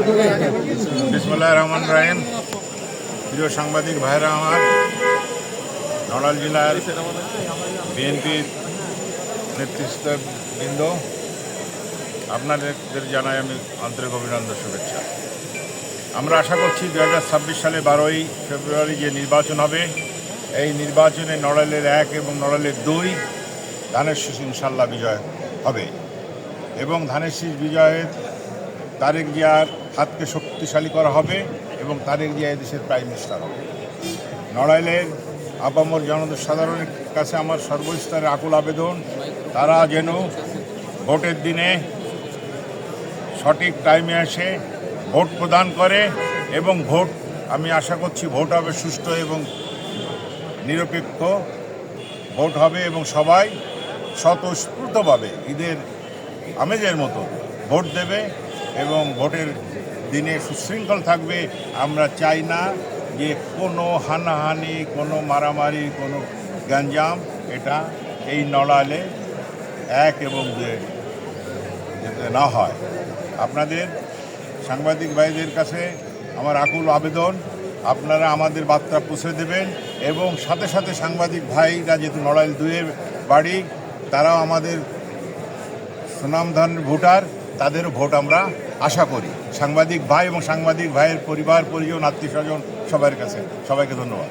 বিসমিল্লাহির রহমানির রহিম। প্রিয় সাংবাদিক ভাইরা আমার, নড়াইল জেলার বিএনপির নেতৃত্ববৃন্দ, আপনাদের জানাই আমি আন্তরিক অভিনন্দন, শুভেচ্ছা। আমরা আশা করছি 2026 সালে 12ই ফেব্রুয়ারি যে নির্বাচন হবে, এই নির্বাচনে নড়াইলের 1 এবং নড়াইলের 2 ধানের শীষ ইনশাল্লাহ বিজয় হবে এবং ধানের শীষ বিজয়ের তারেক জিয়ার হাতকে শক্তিশালী করা হবে এবং তারেক জিয়া দেশের প্রাইম মিনিস্টার হবে। নড়াইলের আপামর জনসাধারণের কাছে আমার সর্বস্তরের আকুল আবেদন, তারা যেন ভোটের দিনে সঠিক টাইমে এসে ভোট প্রদান করে এবং ভোট, আমি আশা করছি ভোট হবে সুষ্ঠু এবং নিরপেক্ষ ভোট হবে এবং সবাই স্বতঃস্ফূর্তভাবে ঈদের আমেজের মতো ভোট দেবে এবং ভোটের দিনে সুশৃঙ্খল থাকবে। আমরা চাই না যে কোনো হানাহানি, কোনো মারামারি, কোনো গ্যাঞ্জাম এটা এই নড়াইলে 1 এবং 2 যাতে না হয়। আপনাদের সাংবাদিক ভাইদের কাছে আমার আকুল আবেদন, আপনারা আমাদের বার্তা পৌঁছে দেবেন এবং সাথে সাথে সাংবাদিক ভাইরা যেহেতু নড়াইল 2-এর বাড়ি, তারাও আমাদের সুনামধন্য ভোটার, তাদেরও ভোট আমরা আশা করি। সাংবাদিক ভাই এবং সাংবাদিক ভাইয়ের পরিবার, পরিজন, আত্মীয় স্বজন সবার কাছে সবাইকে ধন্যবাদ।